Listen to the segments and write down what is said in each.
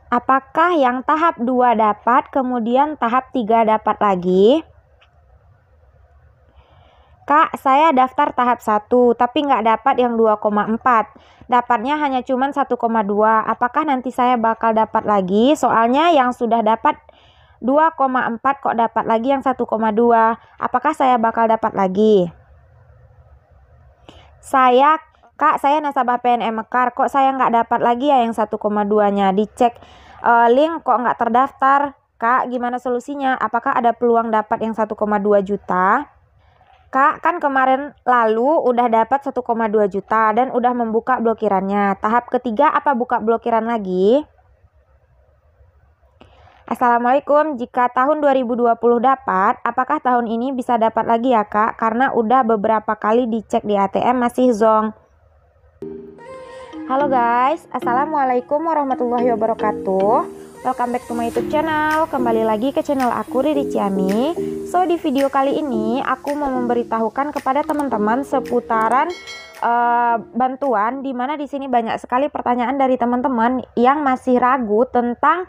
Apakah yang tahap 2 dapat, kemudian tahap 3 dapat lagi? Kak, saya daftar tahap 1, tapi nggak dapat yang 2,4. Dapatnya hanya cuma 1,2. Apakah nanti saya bakal dapat lagi? Soalnya yang sudah dapat 2,4 kok dapat lagi yang 1,2. Apakah saya bakal dapat lagi? Kak, saya nasabah PNM Mekar, kok saya nggak dapat lagi ya yang 1,2-nya? Dicek link kok nggak terdaftar. Kak, gimana solusinya? Apakah ada peluang dapat yang 1,2 juta? Kak, kan kemarin lalu udah dapat 1,2 juta dan udah membuka blokirannya. Tahap ketiga apa buka blokiran lagi? Assalamualaikum, jika tahun 2020 dapat, apakah tahun ini bisa dapat lagi ya Kak? Karena udah beberapa kali dicek di ATM masih zonk. Halo guys, Assalamualaikum warahmatullahi wabarakatuh. Welcome back to my YouTube channel. Kembali lagi ke channel aku, Riri Ciami. So di video kali ini aku mau memberitahukan kepada teman-teman seputaran bantuan, dimana di sini banyak sekali pertanyaan dari teman-teman yang masih ragu tentang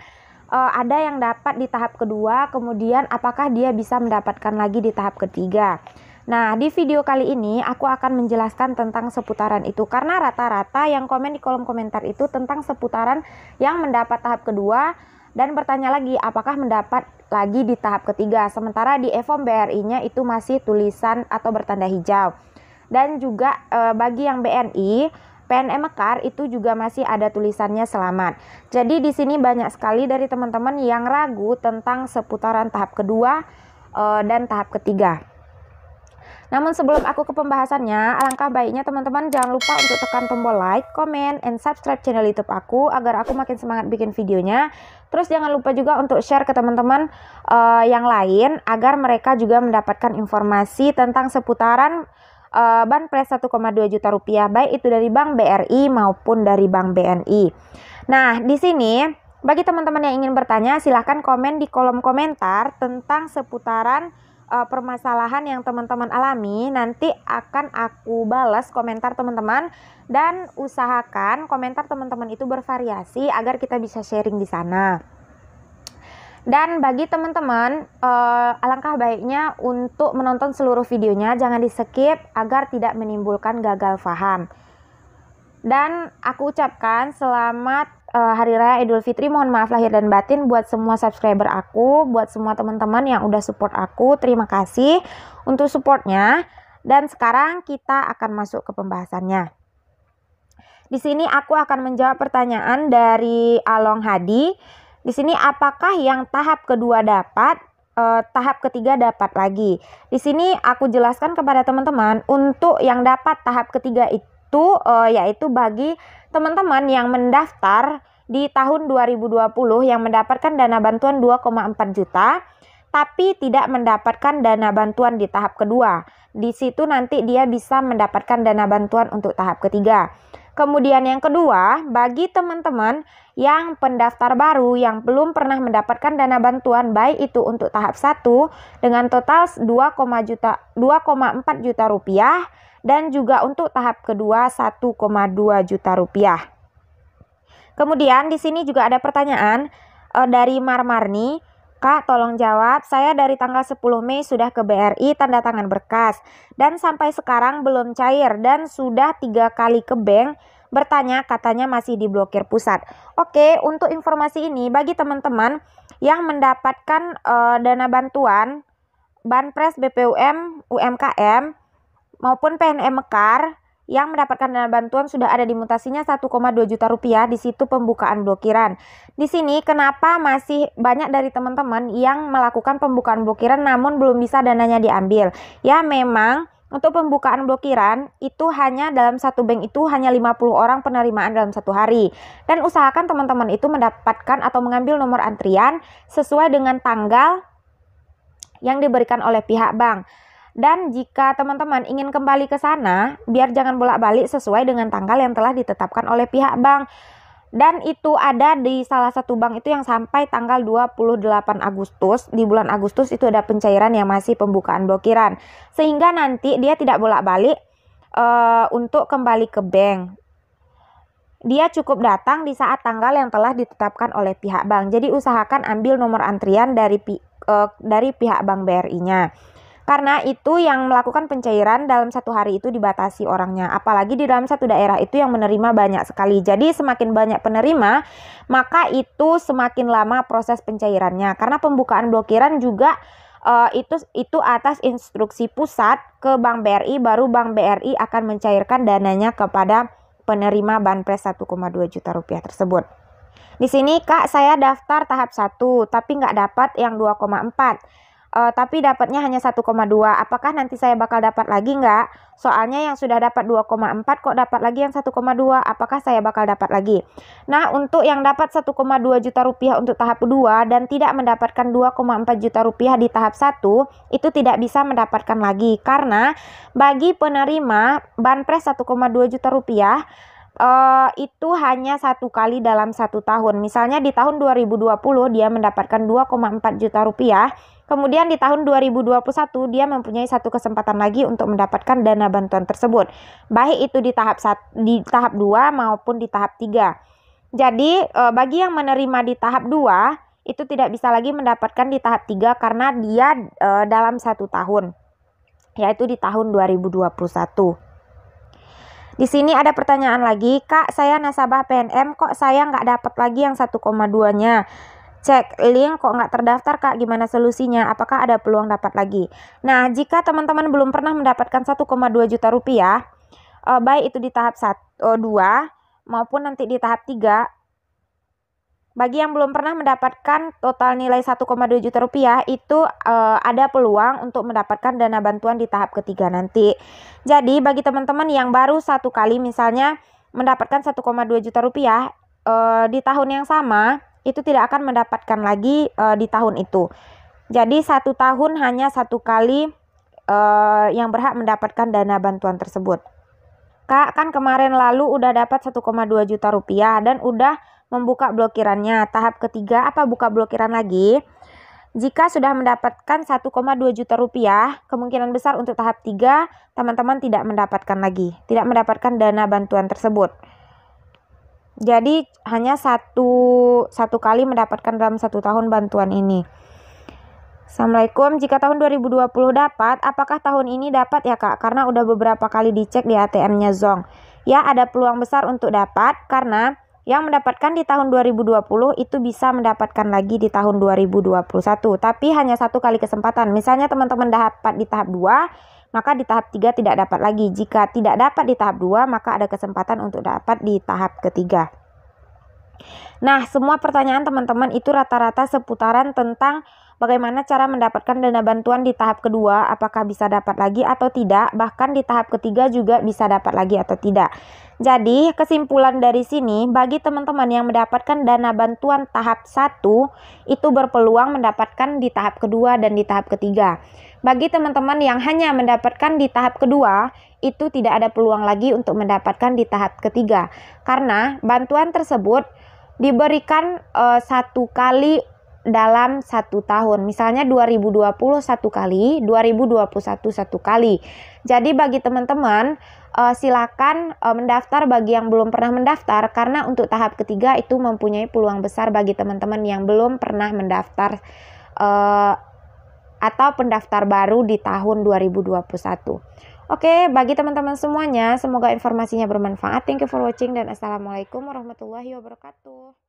ada yang dapat di tahap kedua, kemudian apakah dia bisa mendapatkan lagi di tahap ketiga. Nah, di video kali ini aku akan menjelaskan tentang seputaran itu, karena rata-rata yang komen di kolom komentar itu tentang seputaran yang mendapat tahap kedua dan bertanya lagi apakah mendapat lagi di tahap ketiga. Sementara di e-form BRI-nya itu masih tulisan atau bertanda hijau. Dan juga bagi yang BNI, PNM Mekar itu juga masih ada tulisannya selamat. Jadi di sini banyak sekali dari teman-teman yang ragu tentang seputaran tahap kedua dan tahap ketiga. Namun sebelum aku ke pembahasannya, alangkah baiknya teman-teman jangan lupa untuk tekan tombol like, comment, and subscribe channel YouTube aku agar aku makin semangat bikin videonya. Terus jangan lupa juga untuk share ke teman-teman yang lain agar mereka juga mendapatkan informasi tentang seputaran Banpres 1,2 juta rupiah, baik itu dari Bank BRI maupun dari Bank BNI. Nah, di sini bagi teman-teman yang ingin bertanya, silahkan komen di kolom komentar tentang seputaran permasalahan yang teman-teman alami. Nanti akan aku balas komentar teman-teman dan usahakan komentar teman-teman itu bervariasi agar kita bisa sharing di sana. Dan bagi teman-teman, alangkah baiknya untuk menonton seluruh videonya, jangan di skip agar tidak menimbulkan gagal paham. Dan aku ucapkan selamat Hari Raya Idul Fitri, mohon maaf lahir dan batin buat semua subscriber aku, buat semua teman-teman yang udah support aku, terima kasih untuk supportnya. Dan sekarang kita akan masuk ke pembahasannya. Di sini aku akan menjawab pertanyaan dari Along Hadi. Di sini apakah yang tahap kedua dapat, tahap ketiga dapat lagi. Di sini aku jelaskan kepada teman-teman untuk yang dapat tahap ketiga itu yaitu bagi teman-teman yang mendaftar di tahun 2020 yang mendapatkan dana bantuan 2,4 juta tapi tidak mendapatkan dana bantuan di tahap kedua. Di situ nanti dia bisa mendapatkan dana bantuan untuk tahap ketiga. Kemudian yang kedua, bagi teman-teman yang pendaftar baru yang belum pernah mendapatkan dana bantuan, baik itu untuk tahap 1 dengan total 2,4 juta rupiah dan juga untuk tahap kedua 1,2 juta rupiah. Kemudian di sini juga ada pertanyaan dari Marmarni. Kak, tolong jawab, saya dari tanggal 10 Mei sudah ke BRI tanda tangan berkas dan sampai sekarang belum cair dan sudah 3 kali ke bank bertanya katanya masih diblokir pusat. Oke, untuk informasi ini bagi teman-teman yang mendapatkan dana bantuan Banpres, BPUM, UMKM maupun PNM Mekar yang mendapatkan dana bantuan sudah ada di mutasinya 1,2 juta rupiah, di situ pembukaan blokiran. Di sini kenapa masih banyak dari teman-teman yang melakukan pembukaan blokiran namun belum bisa dananya diambil? Ya memang untuk pembukaan blokiran itu hanya dalam satu bank itu hanya 50 orang penerimaan dalam satu hari. Dan usahakan teman-teman itu mendapatkan atau mengambil nomor antrian sesuai dengan tanggal yang diberikan oleh pihak bank. Dan jika teman-teman ingin kembali ke sana, biar jangan bolak-balik sesuai dengan tanggal yang telah ditetapkan oleh pihak bank. Dan itu ada di salah satu bank itu yang sampai tanggal 28 Agustus. Di bulan Agustus itu ada pencairan yang masih pembukaan blokiran. Sehingga nanti dia tidak bolak-balik untuk kembali ke bank. dia cukup datang di saat tanggal yang telah ditetapkan oleh pihak bank. Jadi usahakan ambil nomor antrian dari pihak bank BRI-nya. Karena itu yang melakukan pencairan dalam satu hari itu dibatasi orangnya. Apalagi di dalam satu daerah itu yang menerima banyak sekali. Jadi semakin banyak penerima, maka itu semakin lama proses pencairannya. Karena pembukaan blokiran juga itu atas instruksi pusat ke Bank BRI, baru Bank BRI akan mencairkan dananya kepada penerima Banpres 1,2 juta rupiah tersebut. Di sini Kak, saya daftar tahap 1 tapi nggak dapat yang 2,4. Tapi dapatnya hanya 1,2. Apakah nanti saya bakal dapat lagi nggak? Soalnya yang sudah dapat 2,4 kok dapat lagi yang 1,2. Apakah saya bakal dapat lagi? Nah, untuk yang dapat 1,2 juta rupiah untuk tahap kedua dan tidak mendapatkan 2,4 juta rupiah di tahap 1, itu tidak bisa mendapatkan lagi. Karena bagi penerima Banpres 1,2 juta rupiah, itu hanya satu kali dalam satu tahun. Misalnya di tahun 2020 dia mendapatkan 2,4 juta rupiah. Kemudian di tahun 2021 dia mempunyai satu kesempatan lagi untuk mendapatkan dana bantuan tersebut. Baik itu di tahap 2 maupun di tahap 3. Jadi bagi yang menerima di tahap 2 itu tidak bisa lagi mendapatkan di tahap 3 karena dia dalam satu tahun, yaitu di tahun 2021. Di sini ada pertanyaan lagi, Kak, saya nasabah PNM kok saya nggak dapat lagi yang 1,2-nya. Cek link kok nggak terdaftar Kak, gimana solusinya? Apakah ada peluang dapat lagi? Nah, jika teman-teman belum pernah mendapatkan 1,2 juta rupiah, baik itu di tahap 2 maupun nanti di tahap 3, bagi yang belum pernah mendapatkan total nilai 1,2 juta rupiah, itu ada peluang untuk mendapatkan dana bantuan di tahap ketiga nanti. Jadi bagi teman-teman yang baru satu kali misalnya mendapatkan 1,2 juta rupiah di tahun yang sama, itu tidak akan mendapatkan lagi di tahun itu. Jadi satu tahun hanya satu kali yang berhak mendapatkan dana bantuan tersebut. Kak, kan kemarin lalu udah dapat 1,2 juta rupiah dan udah membuka blokirannya. Tahap ketiga apa buka blokiran lagi? Jika sudah mendapatkan 1,2 juta rupiah, kemungkinan besar untuk tahap 3 teman-teman tidak mendapatkan lagi. Tidak mendapatkan dana bantuan tersebut. Jadi hanya satu kali mendapatkan dalam satu tahun bantuan ini. Assalamualaikum, jika tahun 2020 dapat, apakah tahun ini dapat ya Kak? Karena udah beberapa kali dicek di ATM-nya Zong. Ya, ada peluang besar untuk dapat karena yang mendapatkan di tahun 2020 itu bisa mendapatkan lagi di tahun 2021. Tapi hanya satu kali kesempatan. Misalnya teman-teman dapat di tahap 2, maka di tahap 3 tidak dapat lagi. Jika tidak dapat di tahap 2, maka ada kesempatan untuk dapat di tahap ketiga. Nah, semua pertanyaan teman-teman itu rata-rata seputaran tentang bagaimana cara mendapatkan dana bantuan di tahap kedua, apakah bisa dapat lagi atau tidak, bahkan di tahap ketiga juga bisa dapat lagi atau tidak. Jadi, kesimpulan dari sini, bagi teman-teman yang mendapatkan dana bantuan tahap 1, itu berpeluang mendapatkan di tahap kedua dan di tahap ketiga. Bagi teman-teman yang hanya mendapatkan di tahap kedua, itu tidak ada peluang lagi untuk mendapatkan di tahap ketiga. Karena bantuan tersebut diberikan satu kali dalam satu tahun. Misalnya 2020 satu kali, 2021 satu kali. Jadi bagi teman-teman silakan mendaftar bagi yang belum pernah mendaftar, karena untuk tahap ketiga itu mempunyai peluang besar bagi teman-teman yang belum pernah mendaftar atau pendaftar baru di tahun 2021. Oke, bagi teman-teman semuanya, semoga informasinya bermanfaat. Thank you for watching dan assalamualaikum warahmatullahi wabarakatuh.